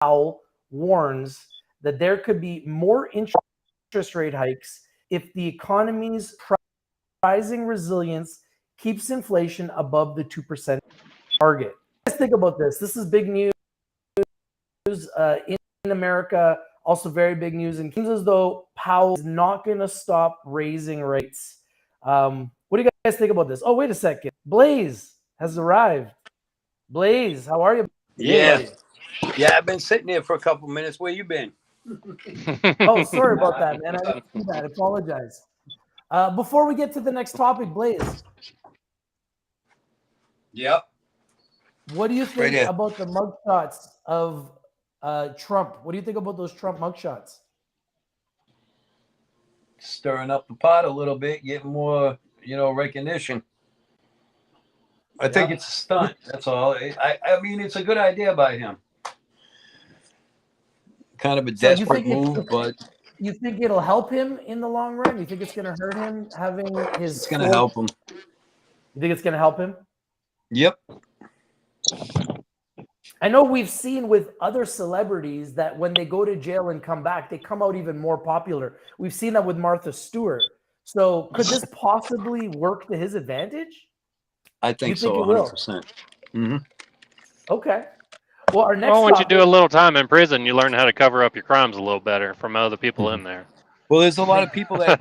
Powell warns that there could be more interest rate hikes if the economy's rising resilience keeps inflation above the 2% target. Let's think about this. This is big news in America, also very big news. And it seems as though Powell is not going to stop raising rates. What do you guys think about this? Oh, wait a second. Blaze has arrived. Blaze, how are you? Yeah. Yeah, I've been sitting there for a couple minutes. Where you been? Oh, sorry about that, man. I didn't see that. I apologize. Before we get to the next topic, Blaze. Yep. What do you think about the mugshots of Trump? What do you think about those Trump mugshots? Stirring up the pot a little bit, getting more, recognition. I think it's a stunt. That's all. I mean, it's a good idea by him. Kind of a desperate move, but you think it'll help him in the long run? You think it's going to hurt him having his? It's going to help him. You think it's going to help him? Yep. I know we've seen with other celebrities that when they go to jail and come back, they come out even more popular. We've seen that with Martha Stewart. So could this possibly work to his advantage? I think so, 100%. Mm-hmm. Okay. Well, our next. Well, once you do a little time in prison, you learn how to cover up your crimes a little better from other people in there. Well, there's a lot of people that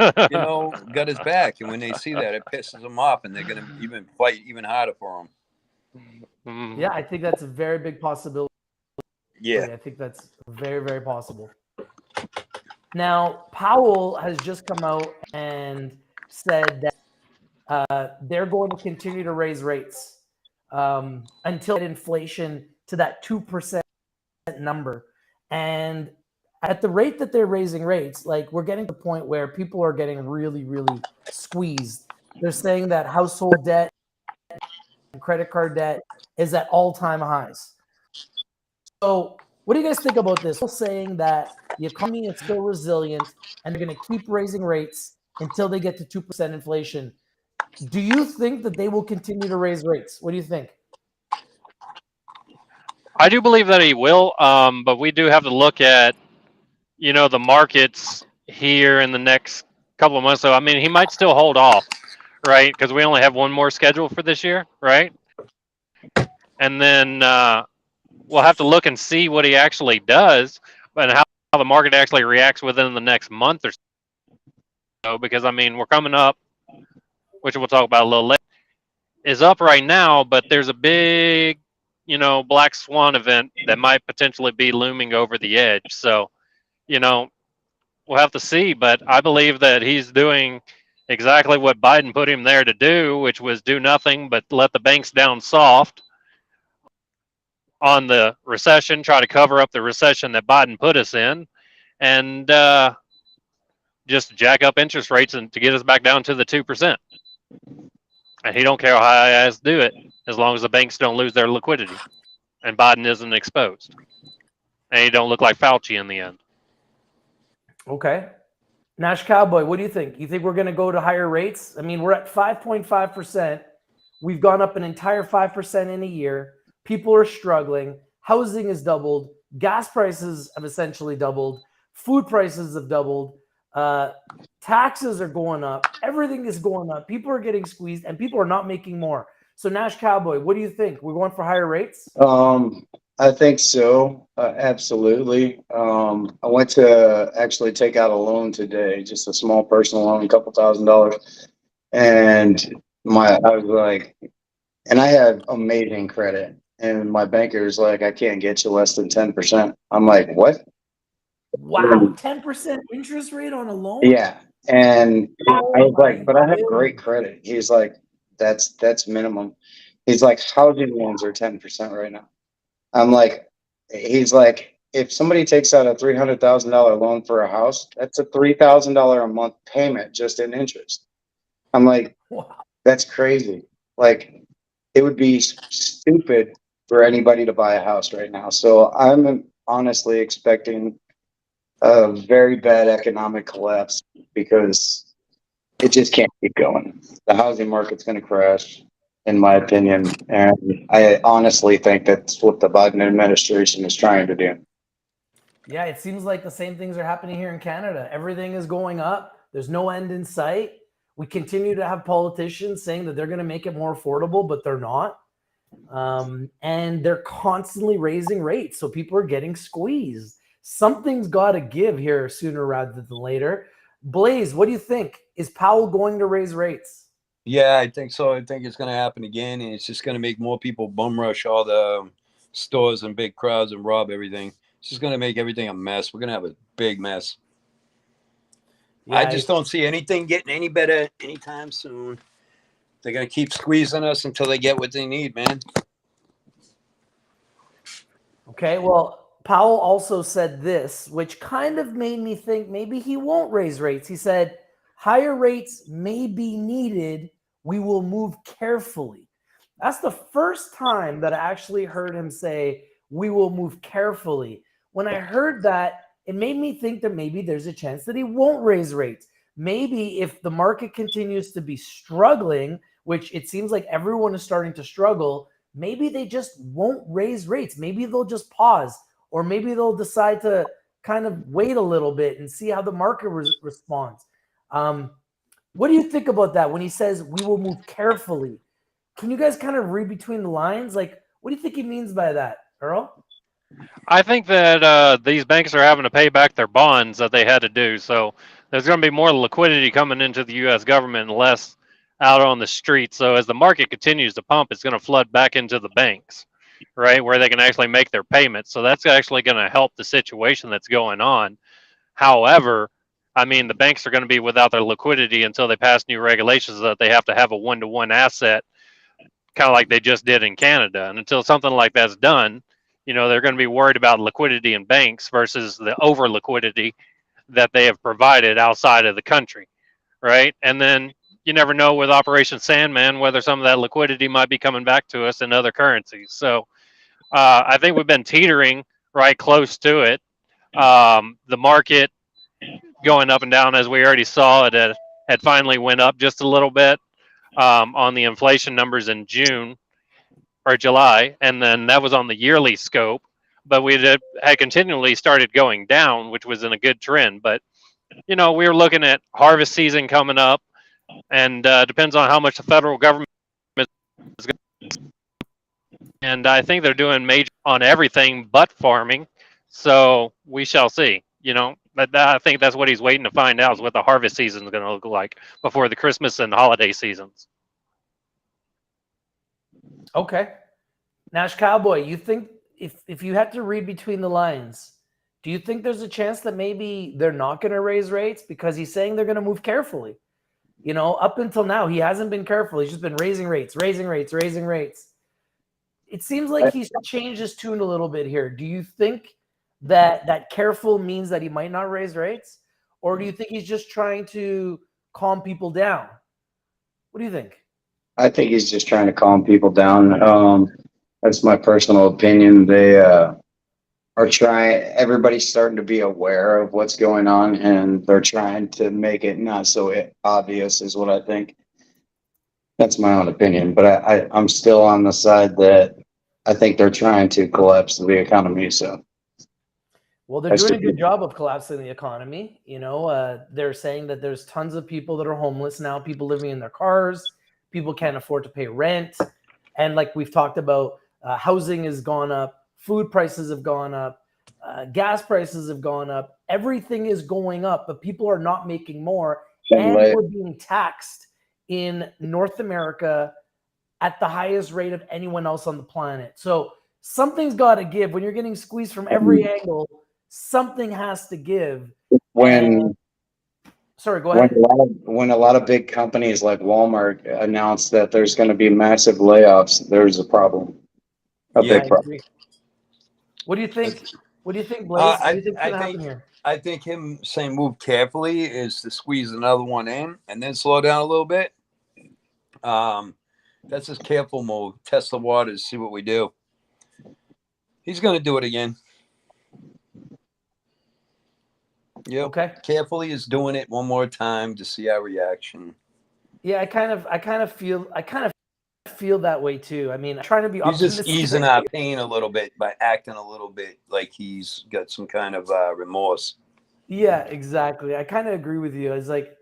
got his back, and when they see that, it pisses them off, and they're going to even fight even harder for him. Yeah, I think that's a very big possibility. Yeah, I think that's very, very possible. Now, Powell has just come out and said that they're going to continue to raise rates until inflation to that 2% number. And at the rate that they're raising rates, like we're getting to the point where people are getting really, really squeezed. They're saying that household debt and credit card debt is at all-time highs. So what do you guys think about this? People saying that the economy is still resilient and they're going to keep raising rates until they get to 2% inflation. Do you think that they will continue to raise rates? What do you think? I do believe that he will, but we do have to look at, the markets here in the next couple of months. So, I mean, he might still hold off, right? Because we only have one more scheduled for this year, right? And then we'll have to look and see what he actually does and how the market actually reacts within the next month or so. Because, I mean, we're coming up, which we'll talk about a little later, is up right now, but there's a big, black swan event that might potentially be looming over the edge. So, we'll have to see. But I believe that he's doing exactly what Biden put him there to do, which was do nothing but let the banks down soft on the recession, try to cover up the recession that Biden put us in, and just jack up interest rates and to get us back down to the 2%. And he don't care how high as do it, as long as the banks don't lose their liquidity and Biden isn't exposed. And he don't look like Fauci in the end. Okay. Nash Cowboy, what do you think? You think we're going to go to higher rates? I mean, we're at 5.5%. We've gone up an entire 5% in a year. People are struggling. Housing has doubled. Gas prices have essentially doubled. Food prices have doubled. Taxes are going up. Everything is going up. People are getting squeezed, and people are not making more. So, Nash Cowboy, what do you think? We're going for higher rates? I think so. Absolutely. I went to actually take out a loan today, just a small personal loan, a couple $1,000s, and I was like, and I have amazing credit, and my banker is like, I can't get you less than 10%. I'm like, what? Wow, 10% interest rate on a loan? Yeah. And I was like, but I have great credit. He's like, that's minimum. He's like, housing loans are 10% right now. I'm like, he's like, if somebody takes out a $300,000 loan for a house, that's a $3,000 a month payment just in interest. I'm like, wow, that's crazy. Like, it would be stupid for anybody to buy a house right now. So I'm honestly expecting a very bad economic collapse because it just can't keep going. The housing market's going to crash, in my opinion. And I honestly think that's what the Biden administration is trying to do. Yeah, it seems like the same things are happening here in Canada. Everything is going up. There's no end in sight. We continue to have politicians saying that they're going to make it more affordable, but they're not. And they're constantly raising rates. So people are getting squeezed. Something's got to give here sooner rather than later. Blaze, what do you think? Is Powell going to raise rates? Yeah, I think so. I think it's going to happen again, and it's just going to make more people bum rush all the stores and big crowds and rob everything. It's just going to make everything a mess. We're going to have a big mess. Yeah, I just don't see anything getting any better anytime soon. They're going to keep squeezing us until they get what they need, man. Okay, well, Powell also said this, which kind of made me think maybe he won't raise rates. He said, higher rates may be needed. We will move carefully. That's the first time that I actually heard him say, we will move carefully. When I heard that, it made me think that maybe there's a chance that he won't raise rates. Maybe if the market continues to be struggling, which it seems like everyone is starting to struggle, maybe they just won't raise rates. Maybe they'll just pause, or maybe they'll decide to kind of wait a little bit and see how the market responds. What do you think about that when he says we will move carefully? Can you guys kind of read between the lines? Like, what do you think he means by that, Earl? I think that these banks are having to pay back their bonds that they had to do. So there's going to be more liquidity coming into the U.S. government and less out on the street. So as the market continues to pump, it's going to flood back into the banks, right, where they can actually make their payments. So that's actually going to help the situation that's going on. However, I mean, the banks are going to be without their liquidity until they pass new regulations that they have to have a one-to-one asset, kind of like they just did in Canada. And until something like that's done, you know, they're going to be worried about liquidity in banks versus the over liquidity that they have provided outside of the country, right? And then you never know with Operation Sandman whether some of that liquidity might be coming back to us in other currencies. So I think we've been teetering right close to it. The market going up and down, as we already saw, it had finally went up just a little bit on the inflation numbers in June or July, and then that was on the yearly scope. But we had continually started going down, which was in a good trend. But you know, we were looking at harvest season coming up, and depends on how much the federal government is going to. And I think they're doing major on everything but farming. So we shall see. You know, but I think that's what he's waiting to find out is what the harvest season is going to look like before the Christmas and holiday seasons. Okay. Nash Cowboy, you think if you had to read between the lines, do you think there's a chance that maybe they're not going to raise rates because he's saying they're going to move carefully? You know, up until now, he hasn't been careful. He's just been raising rates. It seems like he's changed his tune a little bit here. Do you think that careful means that he might not raise rates? Or do you think he's just trying to calm people down? What do you think? I think he's just trying to calm people down. That's my personal opinion. They are trying, everybody's starting to be aware of what's going on, and they're trying to make it not so obvious is what I think. That's my own opinion, but I'm still on the side that I think they're trying to collapse the economy. So, well, they're doing a good job of collapsing the economy. You know, they're saying that there's tons of people that are homeless now, people living in their cars, people can't afford to pay rent. And like we've talked about, housing has gone up, food prices have gone up, gas prices have gone up. Everything is going up, but people are not making more. And we're being taxed in North America at the highest rate of anyone else on the planet. So something's got to give. When you're getting squeezed from every angle, something has to give. Sorry, go ahead. When a lot of big companies like Walmart announce that there's going to be massive layoffs, there's a problem. Big problem. What do you think? What do you think, Blaze? What do you think's going to happen here? I think him saying move carefully is to squeeze another one in and then slow down a little bit. That's his careful mode. Test the waters, see what we do. He's going to do it again. Yeah. Okay. Carefully is doing it one more time to see our reaction. Yeah, I kind of feel that way too. I mean, I'm trying to be He's just optimistic. easing our pain a little bit by acting a little bit like he's got some kind of remorse. Yeah, exactly. I kind of agree with you. It's like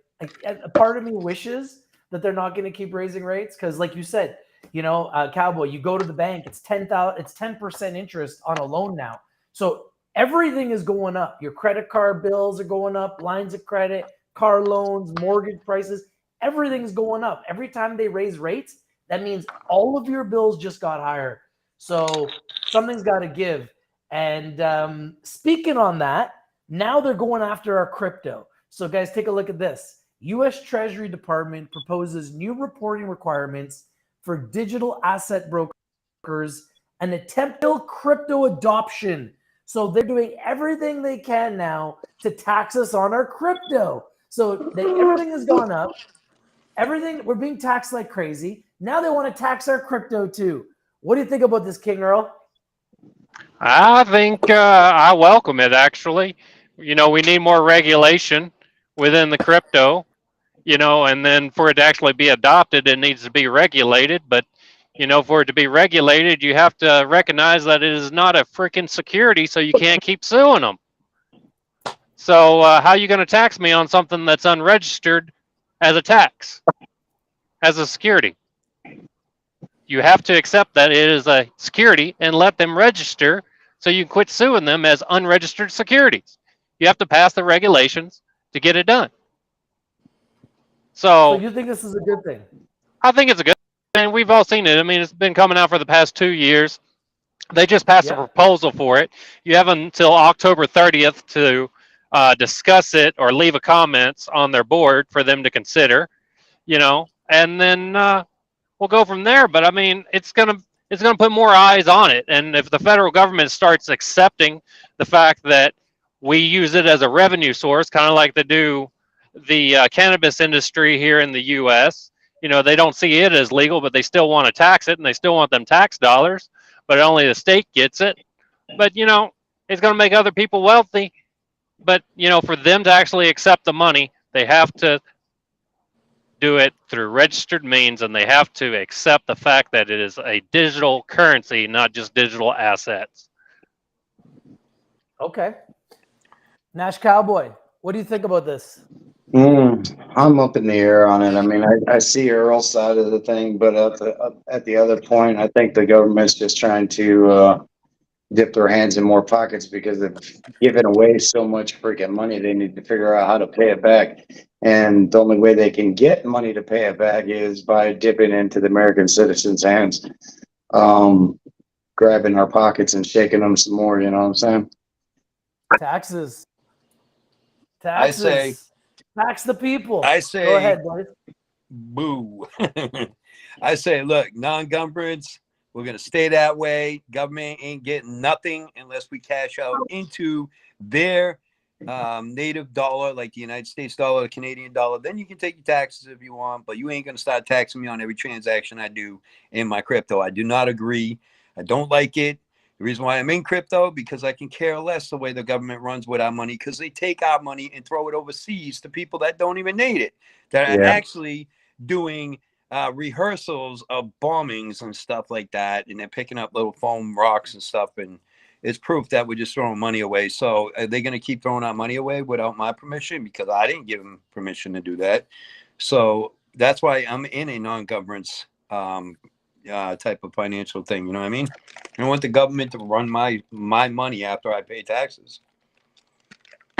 a part of me wishes that they're not going to keep raising rates because, like you said, Cowboy, you go to the bank, it's 10% interest on a loan now. So everything is going up. Your credit card bills are going up, lines of credit, car loans, mortgage prices, everything's going up. Every time they raise rates, that means all of your bills just got higher. So something's got to give. And speaking on that, now they're going after our crypto. So guys, take a look at this. U.S. Treasury Department proposes new reporting requirements for digital asset brokers and attempt to crypto adoption. So they're doing everything they can now to tax us on our crypto. So everything has gone up. We're being taxed like crazy. Now they want to tax our crypto too. What do you think about this, King Earl? I think I welcome it, actually. We need more regulation within the crypto, and then for it to actually be adopted, it needs to be regulated. But, for it to be regulated, you have to recognize that it is not a freaking security, so you can't keep suing them. So how are you going to tax me on something that's unregistered as a tax, as a security? You have to accept that it is a security and let them register so you can quit suing them as unregistered securities. You have to pass the regulations to get it done. So So you think this is a good thing? I think it's a good thing. We've all seen it. I mean, it's been coming out for the past 2 years. They just passed a proposal for it. You have until October 30th to discuss it or leave a comments on their board for them to consider, and then we'll go from there. But I mean, it's gonna put more eyes on it. And if the federal government starts accepting the fact that we use it as a revenue source, kind of like they do the cannabis industry here in the U.S., they don't see it as legal, but they still want to tax it, and they still want them tax dollars, but only the state gets it. But it's going to make other people wealthy. But for them to actually accept the money, they have to do it through registered means, and they have to accept the fact that it is a digital currency, not just digital assets. Okay. Nash Cowboy, what do you think about this? I'm up in the air on it. I mean, I see Earl's side of the thing, but at the other point, I think the government's just trying to dip their hands in more pockets because they've given away so much freaking money. They need to figure out how to pay it back. And the only way they can get money to pay it back is by dipping into the American citizens' hands, grabbing our pockets and shaking them some more. You know what I'm saying? Taxes. I say, tax the people. I say, go ahead, boys. Boo. I say, look, non-governments, we're going to stay that way. Government ain't getting nothing unless we cash out into their native dollar, like the United States dollar, the Canadian dollar. Then you can take your taxes if you want, but you ain't going to start taxing me on every transaction I do in my crypto. I do not agree. I don't like it. The reason why I'm in crypto, because I can care less the way the government runs with our money, because they take our money and throw it overseas to people that don't even need it, that are actually doing rehearsals of bombings and stuff like that, and they're picking up little foam rocks and stuff, and it's proof that we're just throwing money away. So are they going to keep throwing our money away without my permission? Because I didn't give them permission to do that. So that's why I'm in a non-governance type of financial thing. You know what I mean? I want the government to run my money after I pay taxes.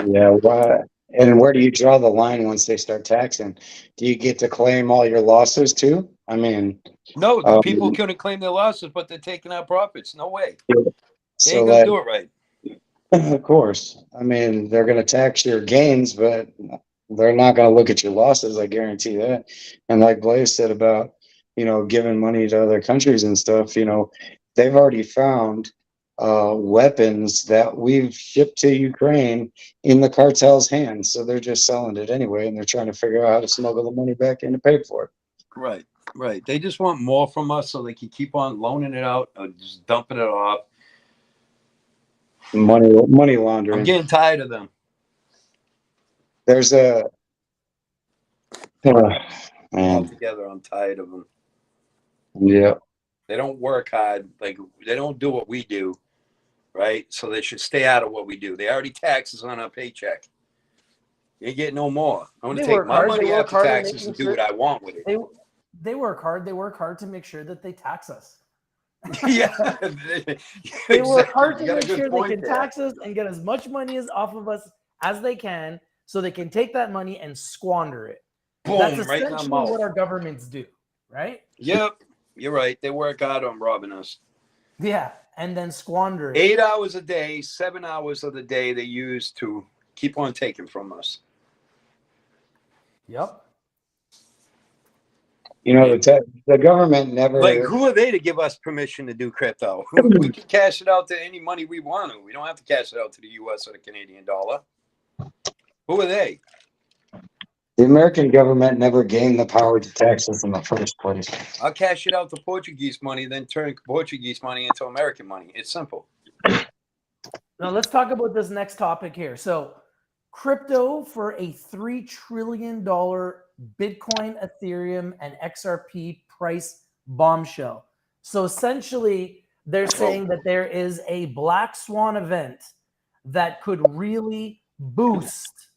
Yeah. Why? And where do you draw the line once they start taxing? Do you get to claim all your losses too? I mean, no, the people couldn't claim their losses, but they're taking out profits. No way. They so ain't gonna do it right. Of course. I mean, they're going to tax your gains, but they're not going to look at your losses. I guarantee that. And like Blaze said about, giving money to other countries and stuff, they've already found weapons that we've shipped to Ukraine in the cartel's hands. So they're just selling it anyway, and they're trying to figure out how to smuggle the money back in to pay for it. Right. They just want more from us so they can keep on loaning it out or just dumping it off. Money laundering. I'm getting tired of them. There's a Altogether, I'm tired of them. Yeah. They don't work hard. Like, they don't do what we do, right? So they should stay out of what we do. They already tax us on our paycheck. You get no more. I want to They take work my hard. They money work after hard at taxes making and do sure what I want with it. they work hard. They work hard to make sure that they tax us. Yeah, They work exactly. hard You to got a make good sure they point can there. tax us and get as much money as off of us as they can, so they can take that money and squander it. That's Boom, right in our essentially mouth. what our governments do, right? Yep, you're right. They work hard on robbing us. Yeah, and then squander it. 8 hours a day, 7 hours of the day they use to keep on taking from us. Yep. You know, the government never. Like, who are they to give us permission to do crypto? We can cash it out to any money we want to. We don't have to cash it out to the U.S. or the Canadian dollar. Who are they? The American government never gained the power to tax us in the first place. I'll cash it out to Portuguese money, then turn Portuguese money into American money. It's simple. Now let's talk about this next topic here. So, crypto for a $3 trillion Bitcoin, Ethereum, and XRP price bombshell. So essentially, they're saying that there is a black swan event that could really boost.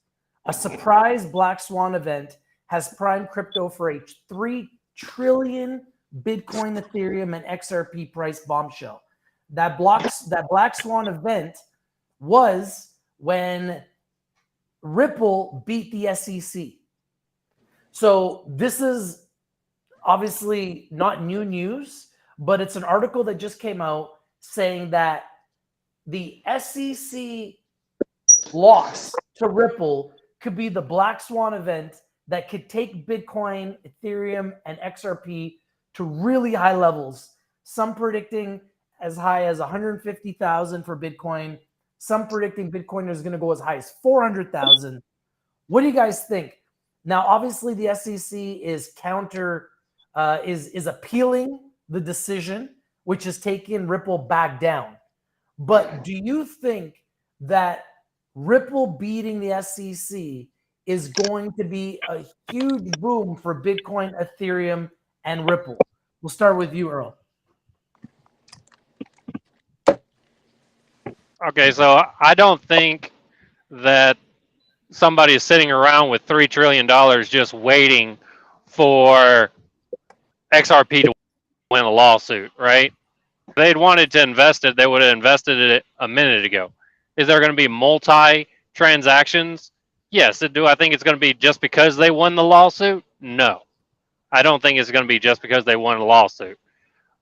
A surprise black swan event has primed crypto for a 3 trillion Bitcoin, Ethereum, and XRP price bombshell. That black swan event was when Ripple beat the SEC. So this is obviously not new news, but it's an article that just came out saying that the SEC loss to Ripple could be the black swan event that could take Bitcoin, Ethereum, and XRP to really high levels. Some predicting as high as 150,000 for Bitcoin. Some predicting Bitcoin is going to go as high as 400,000. What do you guys think? Now, obviously, the SEC is is appealing the decision, which is taking Ripple back down. But do you think that Ripple beating the SEC is going to be a huge boom for Bitcoin, Ethereum, and Ripple? We'll start with you, Earl. Okay, so I don't think that somebody is sitting around with $3 trillion just waiting for XRP to win a lawsuit, right? If they'd wanted to invest it, they would have invested it a minute ago. Is there going to be multi-transactions? Yes. Do I think it's going to be just because they won the lawsuit? No. I don't think it's going to be just because they won a lawsuit.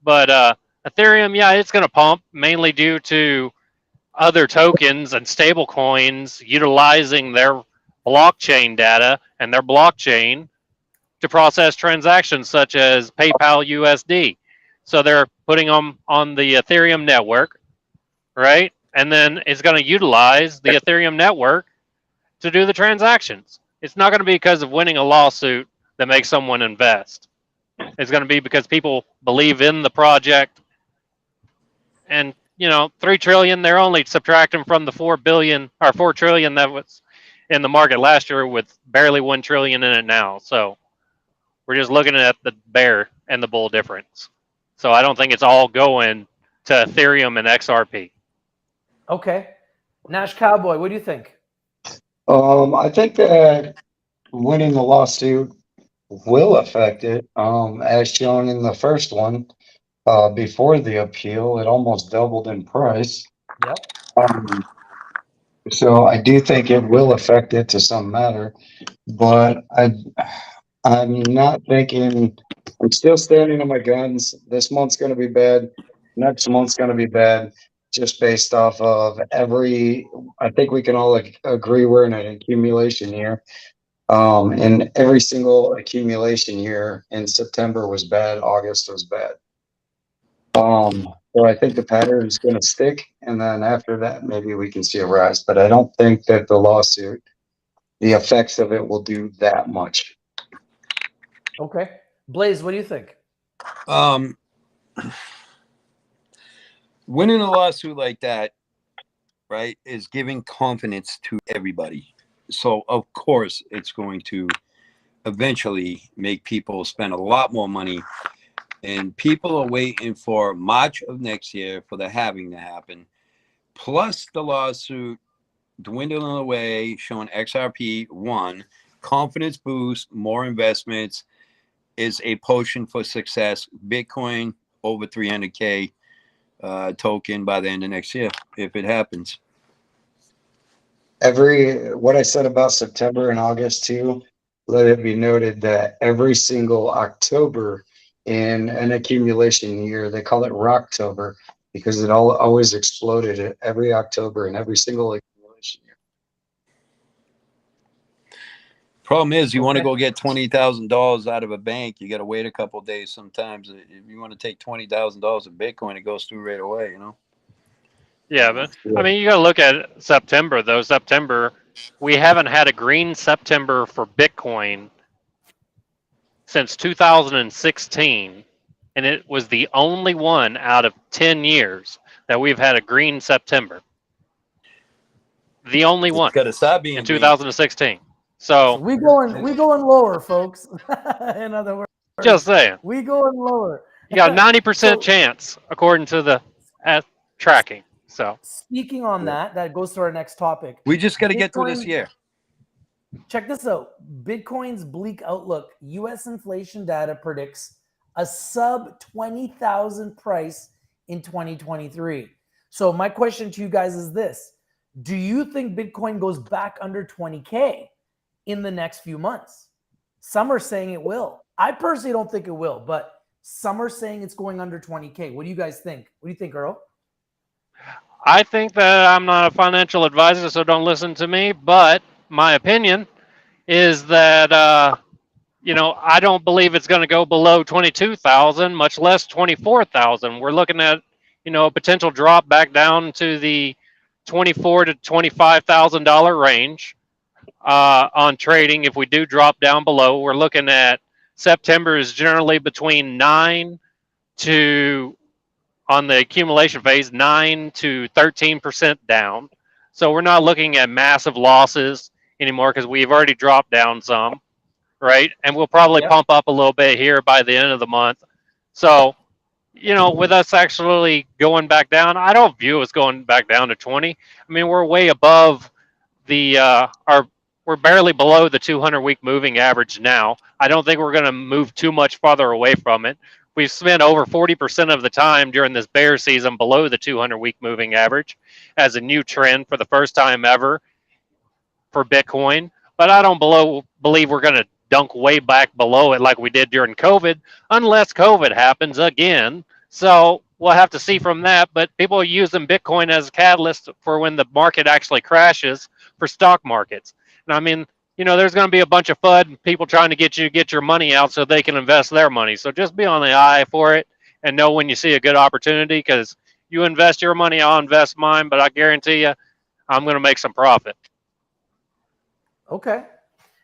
But Ethereum, yeah, it's going to pump, mainly due to other tokens and stable coins utilizing their blockchain data and their blockchain to process transactions such as PayPal USD. So they're putting them on the Ethereum network, right? And then it's going to utilize the Ethereum network to do the transactions. It's not going to be because of winning a lawsuit that makes someone invest. It's going to be because people believe in the project. And, you know, 3 trillion, they're only subtracting from the 4 billion or 4 trillion that was in the market last year with barely 1 trillion in it now. So we're just looking at the bear and the bull difference. So I don't think it's all going to Ethereum and XRP. Okay. Nash Cowboy, what do you think? I think that winning the lawsuit will affect it. As shown in the first one, before the appeal, it almost doubled in price. Yep. So I do think it will affect it to some matter, but I'm not thinking. I'm still standing on my guns. This month's going to be bad. Next month's going to be bad, just based off of I think we can all agree we're in an accumulation year. And every single accumulation year in September was bad. August was bad. So I think the pattern is going to stick, and then after that, maybe we can see a rise. But I don't think that the lawsuit, the effects of it, will do that much. Okay. Blaze, what do you think? Winning a lawsuit like that, right, is giving confidence to everybody. So of course it's going to eventually make people spend a lot more money And people are waiting for March of next year for the halving to happen. Plus the lawsuit dwindling away, showing XRP one, confidence boost, more investments is a potion for success. Bitcoin over 300K token by the end of next year, if it happens. What I said about September and August too, let it be noted that every single October in an accumulation year, they call it Rocktober because it always exploded every October in every single accumulation year. Problem is, you want to go get $20,000 out of a bank, you got to wait a couple of days sometimes. If you want to take $20,000 of Bitcoin, it goes through right away, you know? Yeah, but I mean, you got to look at September though. September, we haven't had a green September for Bitcoin since 2016, and it was the only one out of 10 years that we've had a green September. The only one It's got to stop being in green. 2016. So So we going lower, folks. In other words, just saying, we going lower. you got a 90% So- chance according to the tracking. So Speaking on that goes to our next topic. We just got to get through this Bitcoin- year. Check this out. Bitcoin's bleak outlook. U.S. inflation data predicts a sub 20,000 price in 2023. So my question to you guys is this. Do you think Bitcoin goes back under 20K in the next few months? Some are saying it will. I personally don't think it will, but some are saying it's going under 20K. What do you guys think? What do you think, Earl? I think that I'm not a financial advisor, so don't listen to me. But my opinion is that I don't believe it's going to go below 22,000, much less 24,000. We're looking at a potential drop back down to the $24,000 to $25,000 range on trading. If we do drop down below, we're looking at September is generally between 9 to on the accumulation phase, 9 to 13% down. So we're not looking at massive losses anymore because we've already dropped down some, right? And we'll probably pump up a little bit here by the end of the month. So, with us actually going back down, I don't view us going back down to 20. I mean, we're way above we're barely below the 200-week moving average now. I don't think we're going to move too much farther away from it. We've spent over 40% of the time during this bear season below the 200-week moving average as a new trend for the first time ever for Bitcoin. But I don't believe we're going to dunk way back below it like we did during COVID, unless COVID happens again. So we'll have to see from that. But people are using Bitcoin as a catalyst for when the market actually crashes for stock markets. And I mean, there's going to be a bunch of FUD, people trying to get you to get your money out so they can invest their money. So just be on the eye for it and know when you see a good opportunity, because you invest your money, I'll invest mine, but I guarantee you I'm going to make some profit. Okay.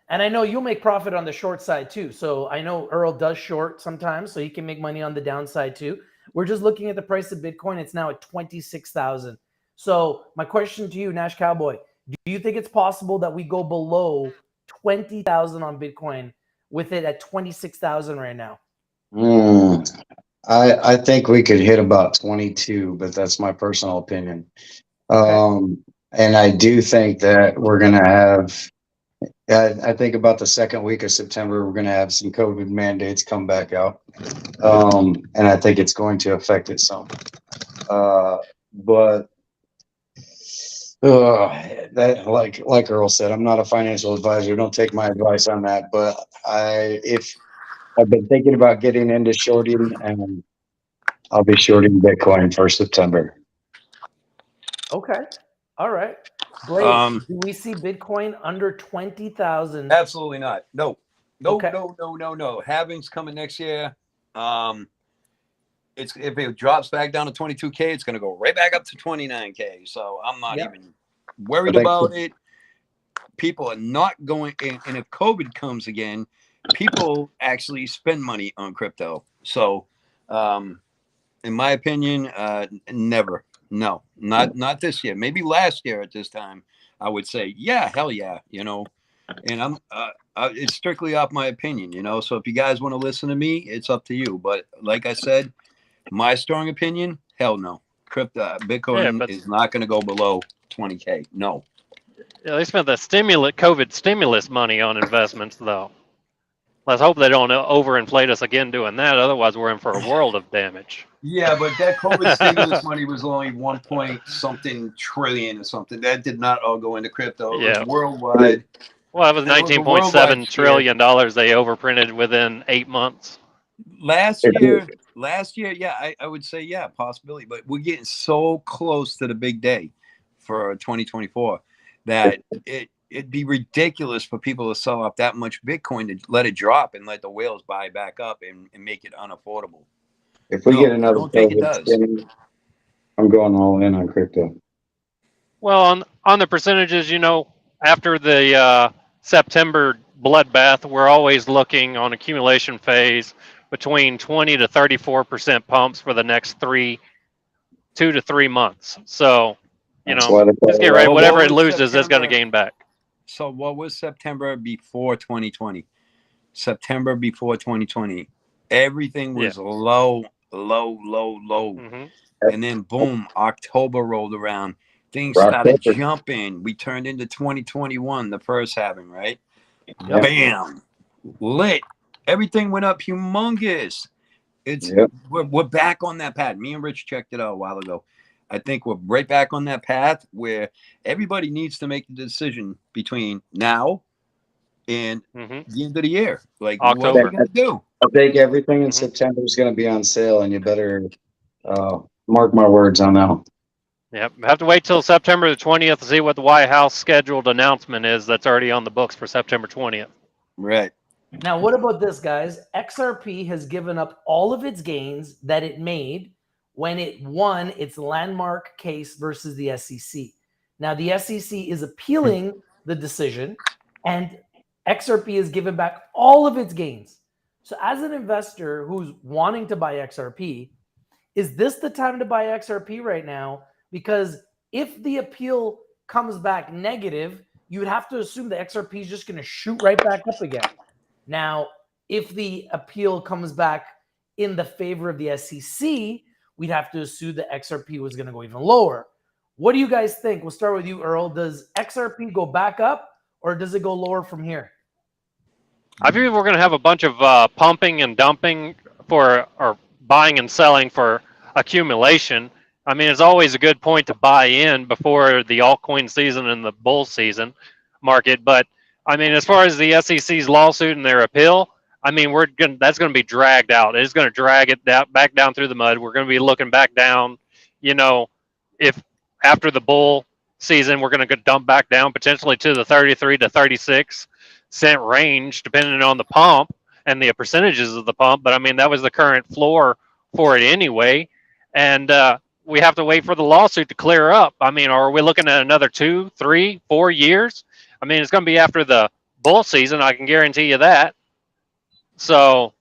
And I know you'll make profit on the short side too. So I know Earl does short sometimes, so he can make money on the downside too. We're just looking at the price of Bitcoin. It's now at 26,000. So my question to you, Nash Cowboy, do you think it's possible that we go below 20,000 on Bitcoin with it at 26,000 right now? I think we could hit about 22, but that's my personal opinion. And I do think that we're going to have, I think about the second week of September, we're going to have some COVID mandates come back out. And I think it's going to affect it some. But that, like Earl said, I'm not a financial advisor. Don't take my advice on that. But I've been thinking about getting into shorting, and I'll be shorting Bitcoin for September. Okay. All right. Blake, do we see Bitcoin under 20,000? Absolutely not. No. Okay. No. Halving's coming next year. If it drops back down to 22K, it's going to go right back up to 29K. So I'm not even worried about it. People are not going, and if COVID comes again, people actually spend money on crypto. So, in my opinion, never. No, not this year. Maybe last year at this time, I would say, yeah, hell yeah. And it's strictly off my opinion, you know. So if you guys want to listen to me, it's up to you. But like I said, my strong opinion, hell no. Bitcoin is not going to go below 20K. No. Yeah, they spent the COVID stimulus money on investments, though. Let's hope they don't overinflate us again doing that. Otherwise, we're in for a world of damage. Yeah, but that COVID stimulus money was only 1 point something trillion or something. That did not all go into crypto. It was worldwide. Well, it was $19.7 trillion they overprinted within 8 months. Last year, yeah, I would say, yeah, possibility. But we're getting so close to the big day for 2024 that it'd be ridiculous for people to sell off that much Bitcoin to let it drop and let the whales buy back up and make it unaffordable. If we get another COVID, I'm going all in on crypto. Well, on the percentages, you know, after the September bloodbath, we're always looking on accumulation phase between 20 to 34% pumps for the next 2 to 3 months. So, you know, just get ready. Whatever it loses, it's going to gain back. So what was September before 2020? September before 2020, everything was low. Mm-hmm. And then boom, October rolled around. Things started jumping. We turned into 2021, the first halving, right? Yep. Bam, lit. Everything went up humongous. We're back on that path. Me and Rich checked it out a while ago. I think we're right back on that path where everybody needs to make the decision between now and the end of the year. Like, October. What are we going to do? I think everything in September is going to be on sale, and you better mark my words on that. Yep. Have to wait till September the 20th to see what the White House scheduled announcement is that's already on the books for September 20th. Right. Now, what about this, guys? XRP has given up all of its gains that it made when it won its landmark case versus the SEC. Now, the SEC is appealing the decision, and XRP has given back all of its gains. So as an investor who's wanting to buy XRP, is this the time to buy XRP right now? Because if the appeal comes back negative, you would have to assume the XRP is just going to shoot right back up again. Now, if the appeal comes back in the favor of the SEC, we'd have to assume the XRP was going to go even lower. What do you guys think? We'll start with you, Earl. Does XRP go back up or does it go lower from here? I believe we're going to have a bunch of pumping and dumping or buying and selling for accumulation. I mean, it's always a good point to buy in before the altcoin season and the bull season market. But I mean, as far as the SEC's lawsuit and their appeal, I mean, that's going to be dragged out. It's going to drag it back down through the mud. We're going to be looking back down. You know, if after the bull season, we're going to dump back down potentially to the 33 to 36 cent range, depending on the pump and the percentages of the pump. But I mean, that was the current floor for it anyway. And we have to wait for the lawsuit to clear up. I mean, are we looking at another 2, 3, 4 years? I mean, it's going to be after the bull season. I can guarantee you that. So,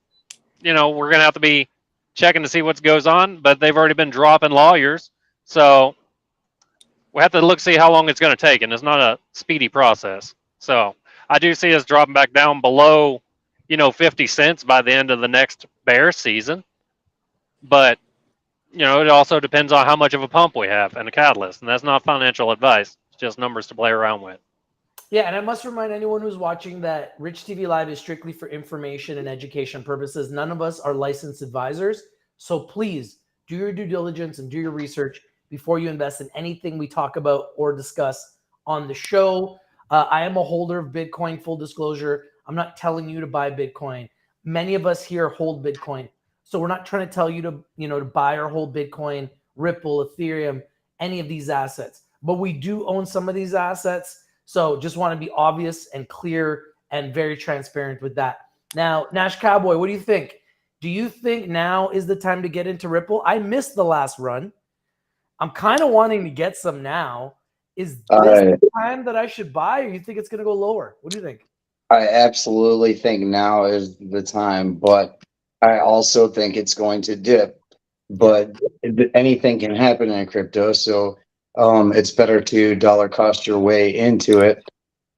you know, we're going to have to be checking to see what goes on, but they've already been dropping lawyers. So we have to see how long it's going to take, and it's not a speedy process. So I do see us dropping back down below, 50 cents by the end of the next bear season. But, it also depends on how much of a pump we have and a catalyst, and that's not financial advice. It's just numbers to play around with. Yeah, and I must remind anyone who's watching that Rich TV Live is strictly for information and education purposes. None of us are licensed advisors. So please do your due diligence and do your research before you invest in anything we talk about or discuss on the show. I am a holder of Bitcoin, full disclosure. I'm not telling you to buy Bitcoin. Many of us here hold Bitcoin. So we're not trying to tell you to, to buy or hold Bitcoin, Ripple, Ethereum, any of these assets. But we do own some of these assets. So just want to be obvious and clear and very transparent with that. Now, Nash Cowboy, what do you think? Do you think now is the time to get into Ripple? I missed the last run. I'm kind of wanting to get some now. Is this the time that I should buy, or you think it's going to go lower? What do you think? I absolutely think now is the time, but I also think it's going to dip. But anything can happen in crypto, so it's better to dollar cost your way into it.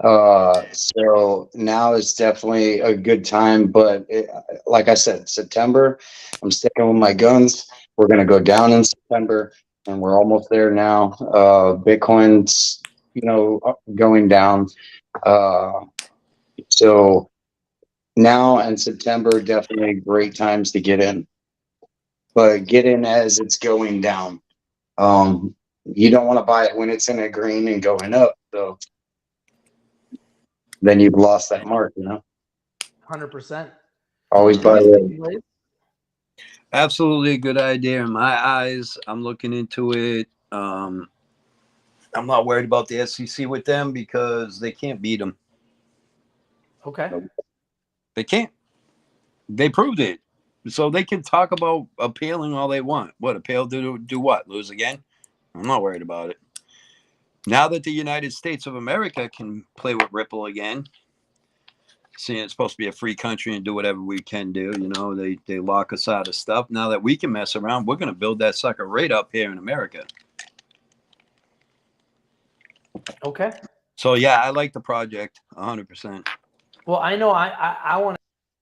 So now is definitely a good time, but like I said, September, I'm sticking with my guns. We're going to go down in September, and we're almost there now. Bitcoin's, going down. So now and September, definitely great times to get in, but get in as it's going down. You don't want to buy it when it's in a green and going up. So then you've lost that mark, 100%. Always What do buy you it. think, Blaze? Absolutely a good idea in my eyes. I'm looking into it. I'm not worried about the SEC with them because they can't beat them. Okay. They can't. They proved it. So they can talk about appealing all they want. What, appeal do what? Lose again? I'm not worried about it. Now that the United States of America can play with Ripple again, seeing it's supposed to be a free country and do whatever we can do, they lock us out of stuff. Now that we can mess around, we're going to build that sucker right up here in America. Okay. So yeah, I like the project 100%. Well, I know I want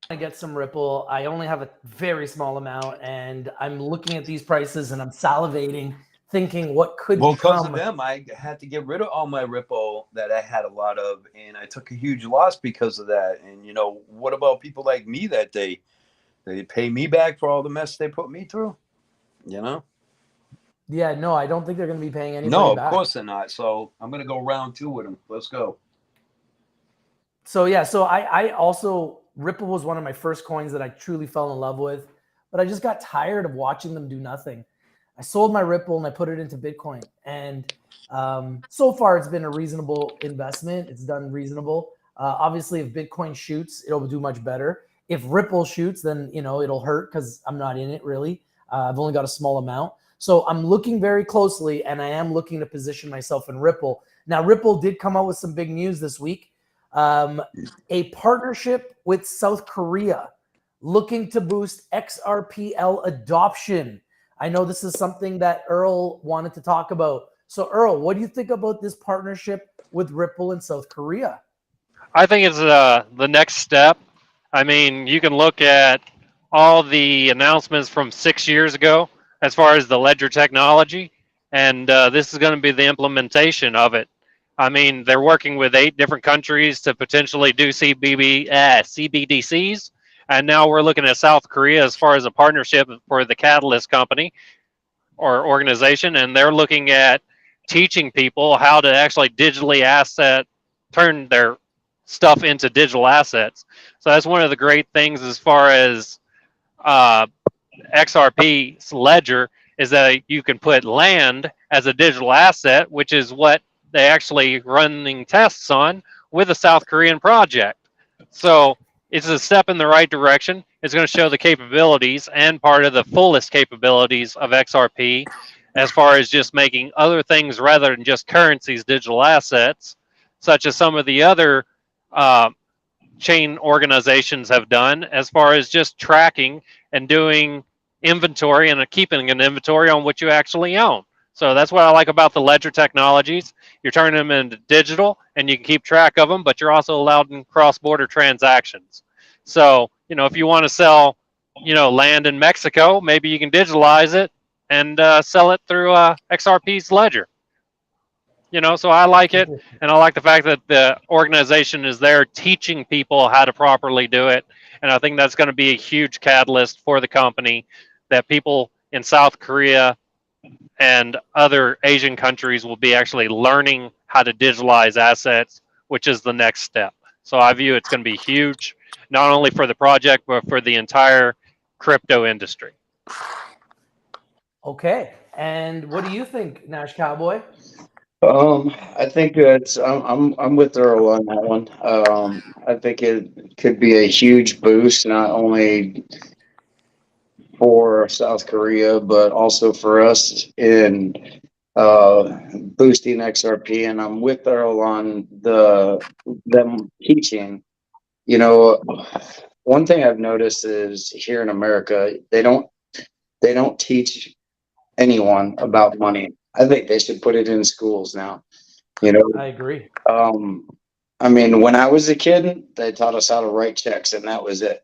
to get some Ripple. I only have a very small amount, and I'm looking at these prices and I'm salivating, thinking what could Well, because come. of them, I had to get rid of all my Ripple that I had a lot of, and I took a huge loss because of that. And what about people like me that they pay me back for all the mess they put me through? Yeah, no, I don't think they're going to be paying anybody No, of back. course they're not. So I'm going to go round 2 with them. Let's go. So yeah, so I also, Ripple was one of my first coins that I truly fell in love with, but I just got tired of watching them do nothing. I sold my Ripple and I put it into Bitcoin, and so far it's been a reasonable investment. It's done reasonable. Obviously, if Bitcoin shoots, it'll do much better. If Ripple shoots, then it'll hurt because I'm not in it really. I've only got a small amount, so I'm looking very closely, and I am looking to position myself in Ripple. Now, Ripple did come out with some big news this week. A partnership with South Korea looking to boost XRPL adoption. I know this is something that Earl wanted to talk about. So, Earl, what do you think about this partnership with Ripple in South Korea? I think it's the next step. I mean, you can look at all the announcements from 6 years ago as far as the ledger technology, and this is going to be the implementation of it. I mean, they're working with 8 different countries to potentially do CBDCs, and now we're looking at South Korea as far as a partnership for the Catalyst company or organization, and they're looking at teaching people how to actually turn their stuff into digital assets. So that's one of the great things as far as XRP's ledger is that you can put land as a digital asset, which is what they actually running tests on with a South Korean project. So it's a step in the right direction. It's going to show the capabilities and part of the fullest capabilities of XRP as far as just making other things rather than just currencies digital assets, such as some of the other chain organizations have done as far as just tracking and doing inventory and keeping an inventory on what you actually own. So that's what I like about the ledger technologies. You're turning them into digital and you can keep track of them, but you're also allowed in cross-border transactions. So, if you want to sell, land in Mexico, maybe you can digitalize it and sell it through XRP's ledger. So I like it, and I like the fact that the organization is there teaching people how to properly do it, and I think that's going to be a huge catalyst for the company, that people in South Korea and other Asian countries will be actually learning how to digitalize assets, which is the next step. So I view it's going to be huge, not only for the project, but for the entire crypto industry. Okay. And what do you think, Nash Cowboy? I think I'm with Earl on that one. I think it could be a huge boost, not only for South Korea, but also for us in boosting XRP. And I'm with Earl on them teaching. One thing I've noticed is here in America, they don't teach anyone about money. I think they should put it in schools now. I agree. I I mean, when I was a kid, they taught us how to write checks and that was it,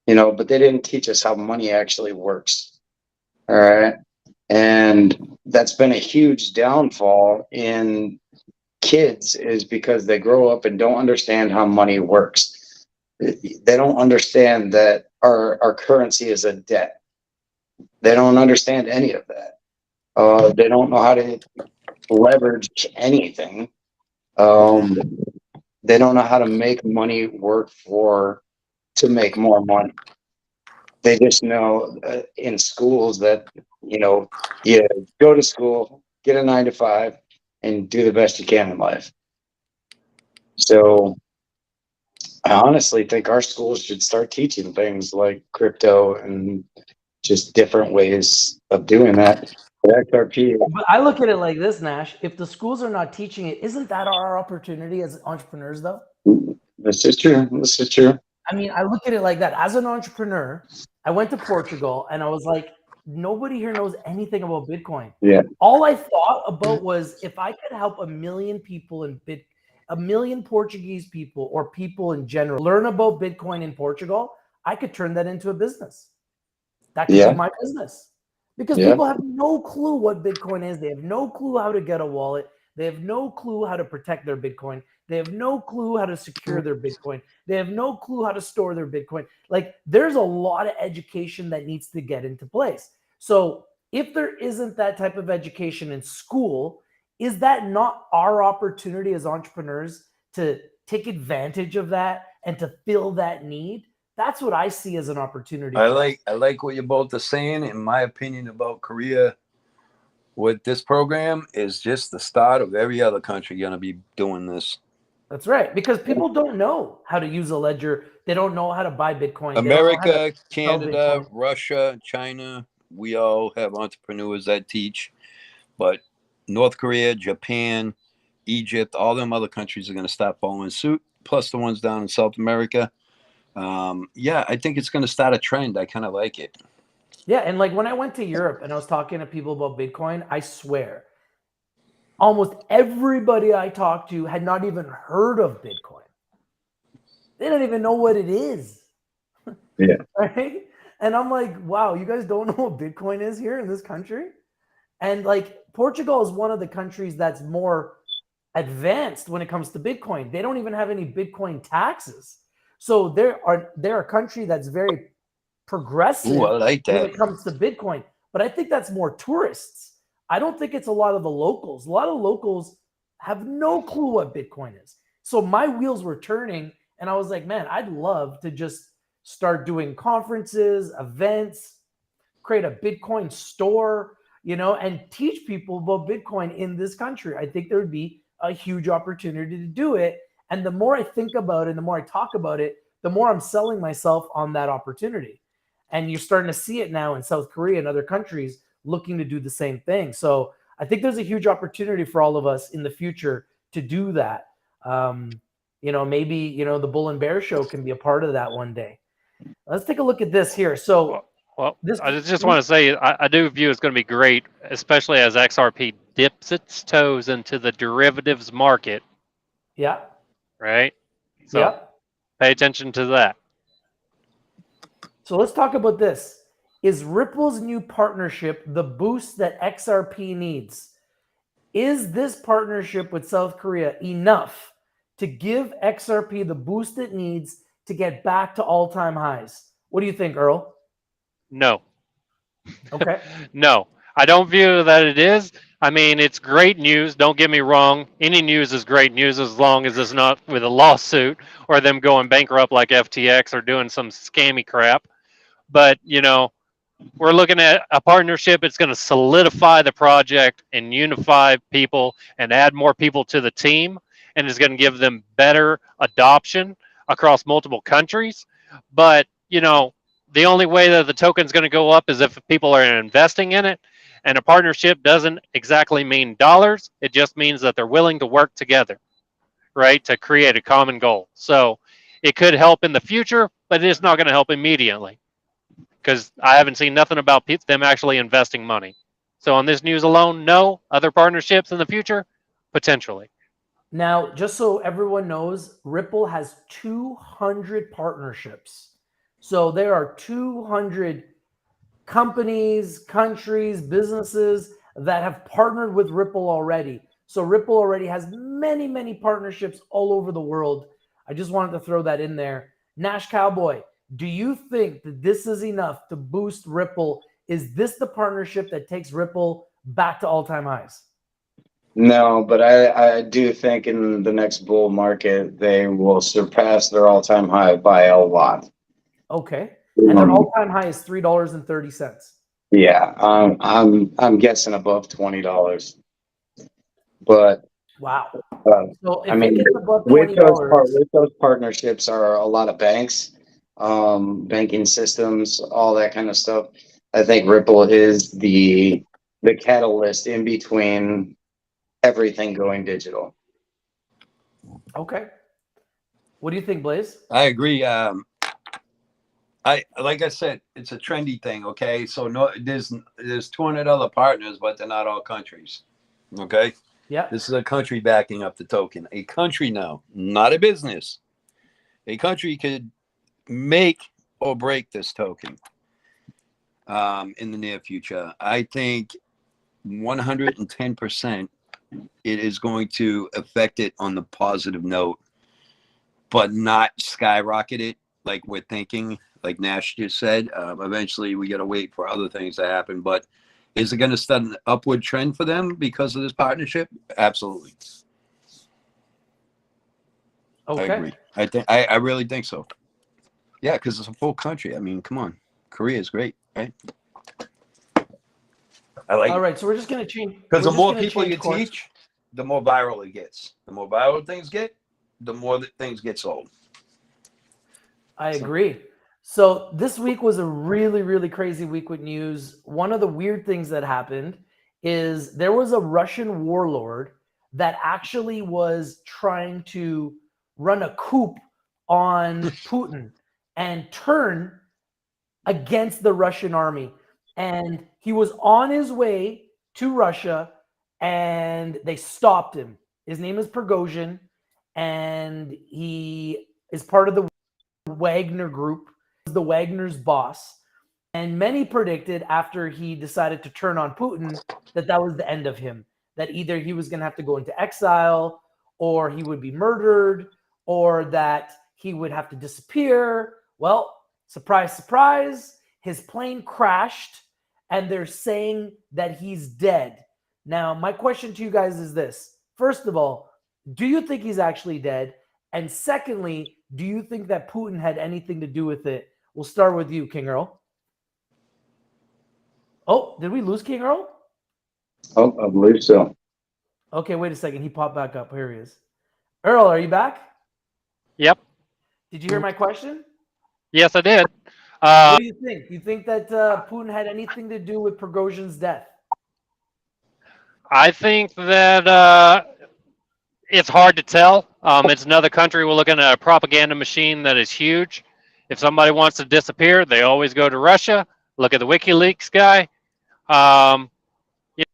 but they didn't teach us how money actually works. All right. And that's been a huge downfall in kids is because they grow up and don't understand how money works. They don't understand that our currency is a debt. They don't understand any of that. They don't know how to leverage anything. They don't know how to make money work to make more money. They just know in schools that, you go to school, get a 9 to 5, and do the best you can in life. So I honestly think our schools should start teaching things like crypto and just different ways of doing that. XRP. But I look at it like this, Nash. If the schools are not teaching it, isn't that our opportunity as entrepreneurs, though? This is true. This is true. I mean, I look at it like that. As an entrepreneur, I went to Portugal and I was like, nobody here knows anything about Bitcoin. Yeah. All I thought about was if I could help 1 million people in 1 million Portuguese people or people in general learn about Bitcoin in Portugal, I could turn that into a business. That could be my business. Because people have no clue what Bitcoin is. They have no clue how to get a wallet. They have no clue how to protect their Bitcoin. They have no clue how to secure their Bitcoin. They have no clue how to store their Bitcoin. Like, there's a lot of education that needs to get into place. So if there isn't that type of education in school, is that not our opportunity as entrepreneurs to take advantage of that and to fill that need? That's what I see as an opportunity. I like what you're both are saying. In my opinion about Korea, with this program is just the start of every other country going to be doing this. That's right, because people don't know how to use a ledger. They don't know how to buy Bitcoin. America, Canada, Bitcoin. Russia, China, we all have entrepreneurs that teach. But North Korea, Japan, Egypt, all them other countries are going to start following suit, plus the ones down in South America. I think it's going to start a trend. I kind of like it. Yeah, and like when I went to Europe and I was talking to people about Bitcoin, I swear, almost everybody I talked to had not even heard of Bitcoin. They don't even know what it is. Yeah. Right? And I'm like, wow, you guys don't know what Bitcoin is here in this country? And like Portugal is one of the countries that's more advanced when it comes to Bitcoin. They don't even have any Bitcoin taxes. So they're a country that's very progressive. Ooh, I like that. When it comes to Bitcoin. But I think that's more tourists. I don't think it's a lot of the locals. A lot of locals have no clue what Bitcoin is. So my wheels were turning and I was like, man, I'd love to just start doing conferences, events, create a Bitcoin store, and teach people about Bitcoin in this country. I think there would be a huge opportunity to do it. And the more I think about it, and the more I talk about it, the more I'm selling myself on that opportunity. And you're starting to see it now in South Korea and other countries looking to do the same thing. So I think there's a huge opportunity for all of us in the future to do that. Maybe, the Bull and Bear Show can be a part of that one day. Let's take a look at this here. So, I just want to say I do view it's going to be great, especially as XRP dips its toes into the derivatives market. Yeah. Right? So pay attention to that. So let's talk about this. Is Ripple's new partnership the boost that XRP needs? Is this partnership with South Korea enough to give XRP the boost it needs to get back to all-time highs? What do you think, Earl? No. Okay. No, I don't view that it is. I mean, it's great news. Don't get me wrong. Any news is great news as long as it's not with a lawsuit or them going bankrupt like FTX or doing some scammy crap. But, we're looking at a partnership. It's going to solidify the project and unify people and add more people to the team. And it's going to give them better adoption across multiple countries. But, the only way that the token's going to go up is if people are investing in it. And a partnership doesn't exactly mean dollars. It just means that they're willing to work together, right, to create a common goal. So it could help in the future, but it's not going to help immediately because I haven't seen nothing about them actually investing money. So on this news alone, no. Other partnerships in the future, potentially. Now, just so everyone knows, Ripple has 200 partnerships. So there are 200 companies, countries, businesses that have partnered with Ripple already. So Ripple already has many, many partnerships all over the world. I just wanted to throw that in there. Nash Cowboy, do you think that this is enough to boost Ripple? Is this the partnership that takes Ripple back to all-time highs? No, but I do think in the next bull market they will surpass their all-time high by a lot. Okay. And their all-time high is $3.30. Yeah, I'm guessing above $20. But Wow. So if I it mean, gets above with $20, those partnerships are a lot of banks, banking systems, all that kind of stuff. I think Ripple is the catalyst in between everything going digital. okay. What do you think, Blaze? I agree. Like I said, it's a trendy thing. Okay, so no, there's 200 other partners, but they're not all countries. Okay, Yeah. this is a country backing up the token. A country now, not a business. A country could make or break this token in the near future. I think 110% it is going to affect it on the positive note, but not skyrocket it like we're thinking, like Nash just said. Eventually, we got to wait for other things to happen. But is it going to start an upward trend for them because of this partnership? Absolutely. Okay. I agree. I really think so. Yeah, because it's a full country. I mean, come on, Korea is great, right? I like All it. right. So we're just going to change. Because the we're just more gonna people change you course. teach, the more viral it gets. The more viral things get, the more that things get sold. I agree. So this week was a really, really crazy week with news. One of the weird things that happened is there was a Russian warlord that actually was trying to run a coup on Putin and turn against the Russian army. And he was on his way to Russia and they stopped him. His name is Prigozhin and he is part of the Wagner group, the Wagner's boss. And many predicted after he decided to turn on Putin that that was the end of him, that either he was going to have to go into exile or he would be murdered or that he would have to disappear. Well, surprise, surprise, his plane crashed and they're saying that he's dead. Now, my question to you guys is this. First of all, do you think he's actually dead? And secondly, do you think that Putin had anything to do with it? We'll start with you, King Earl. Oh, did we lose King Earl? Oh, I believe so. Okay, wait a second. He popped back up. Here he is. Earl, are you back? Yep. Did you hear my question? Yes, I did. What do you think? You think that Putin had anything to do with Prigozhin's death? I think that it's hard to tell. It's another country. We're looking at a propaganda machine that is huge. If somebody wants to disappear, they always go to Russia. Look at the WikiLeaks guy.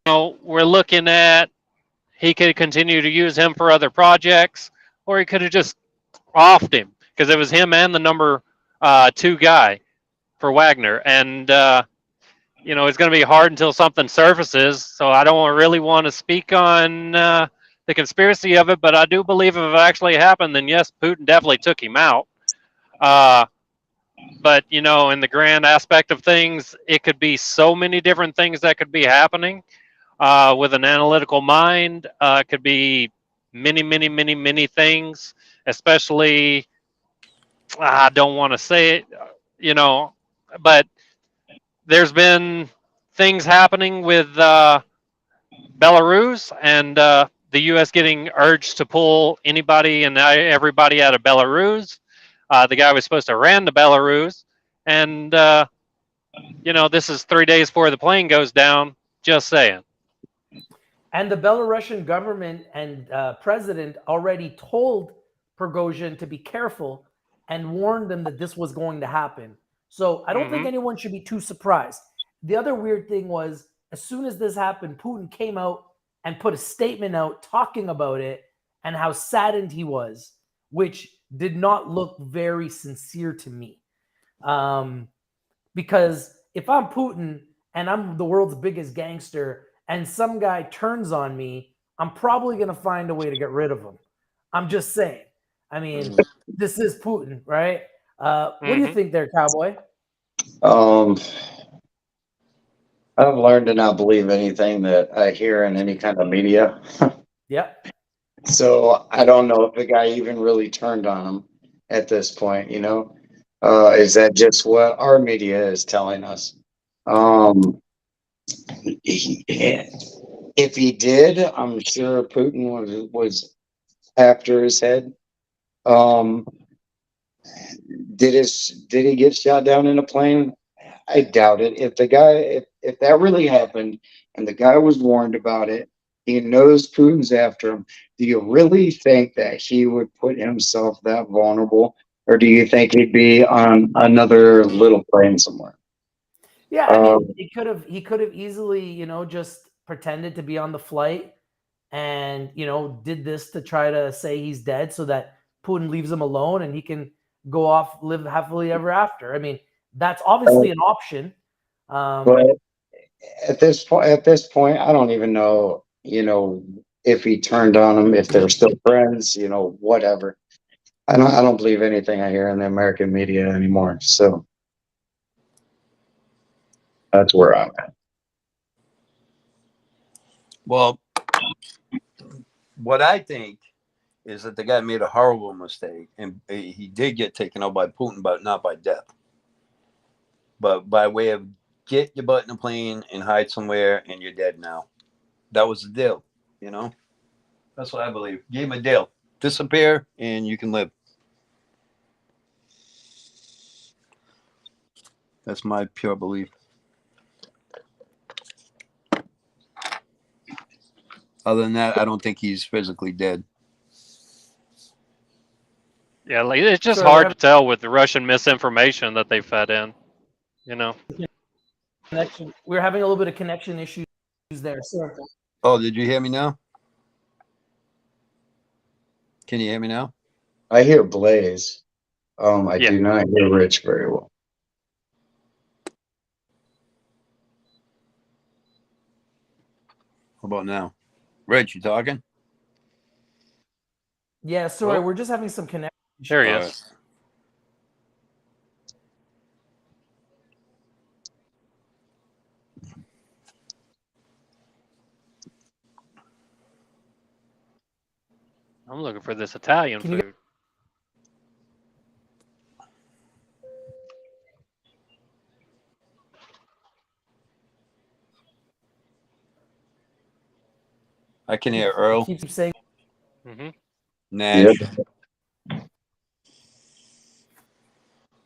We're looking at he could continue to use him for other projects, or he could have just offed him because it was him and the number 2 guy for Wagner. And, it's going to be hard until something surfaces. So I don't really want to speak on the conspiracy of it, but I do believe if it actually happened, then yes, Putin definitely took him out. But, in the grand aspect of things, it could be so many different things that could be happening. With an analytical mind, it could be many, many, many, many things, especially, I don't want to say it, but there's been things happening with Belarus and the U.S. getting urged to pull anybody and everybody out of Belarus. The guy was supposed to ran to Belarus. And, this is 3 days before the plane goes down. Just saying. And the Belarusian government and president already told Prigozhin to be careful and warned them that this was going to happen. So I don't think anyone should be too surprised. The other weird thing was, as soon as this happened, Putin came out and put a statement out talking about it and how saddened he was, which did not look very sincere to me. Because if I'm Putin and I'm the world's biggest gangster and some guy turns on me, I'm probably going to find a way to get rid of him. I'm just saying. I mean, this is Putin, right? What do you think there, Cowboy? I've learned to not believe anything that I hear in any kind of media. Yep. So I don't know if the guy even really turned on him at this point, you know? Is that just what our media is telling us? If he did, I'm sure Putin was after his head. Did he get shot down in a plane? I doubt it. If that really happened and the guy was warned about it, he knows Putin's after him. Do you really think that he would put himself that vulnerable, or do you think he'd be on another little plane somewhere? Yeah, I mean, he could have easily, just pretended to be on the flight and, did this to try to say he's dead so that Putin leaves him alone and he can go off, live happily ever after. I mean, that's obviously an option. But at this point, I don't even know, if he turned on him, if they're still friends, whatever. I don't believe anything I hear in the American media anymore. So that's where I'm at. Well, what I think is that the guy made a horrible mistake, and he did get taken out by Putin, but not by death. But by way of get your butt in a plane and hide somewhere, and you're dead now. That was the deal, That's what I believe. Gave him a deal. Disappear, and you can live. That's my pure belief. Other than that, I don't think he's physically dead. Yeah, like it's just So hard to tell with the Russian misinformation that they fed in. Connection. We're having a little bit of connection issues there. So Oh, did you hear me now? Can you hear me now? I hear Blaze. I Yeah. do not hear Rich very well. How about now? Rich, you talking? yeah, sorry, Oh. we're just having some connection. There he All is. right. I'm looking for this Italian Can you- food. I can hear Earl, Keep saying Hmm. Nash. Yep.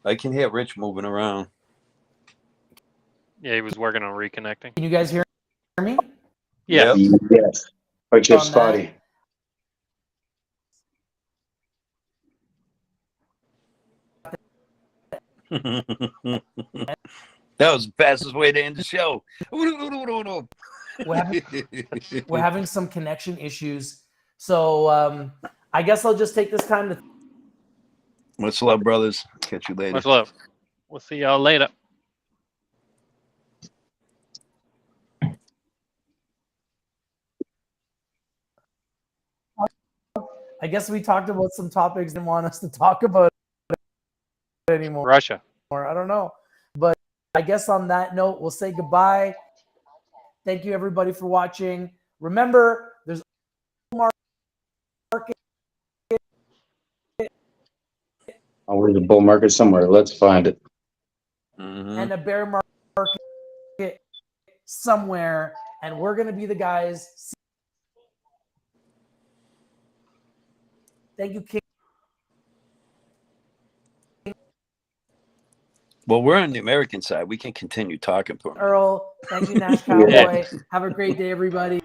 I can hear Rich moving around. Yeah, he was working on reconnecting. Can you guys hear me? Yeah. Yep. Yes. But you're On that. spotty. That was the fastest way to end the show. We're having some connection issues. So I guess I'll just take this time to Much love, brothers. Catch you later. Much love. We'll see y'all later. I guess we talked about some topics didn't want us to talk about anymore. Russia. I don't know. But I guess on that note, we'll say goodbye. Thank you everybody for watching. Remember, there's a market. Oh, there's a bull market somewhere. Let's find it. Mm-hmm. And a bear market somewhere, and we're gonna be the guys. Thank you, King. Well, we're on the American side. We can continue talking for a minute. Earl. Thank you, Nash Cowboy. Have a great day, everybody.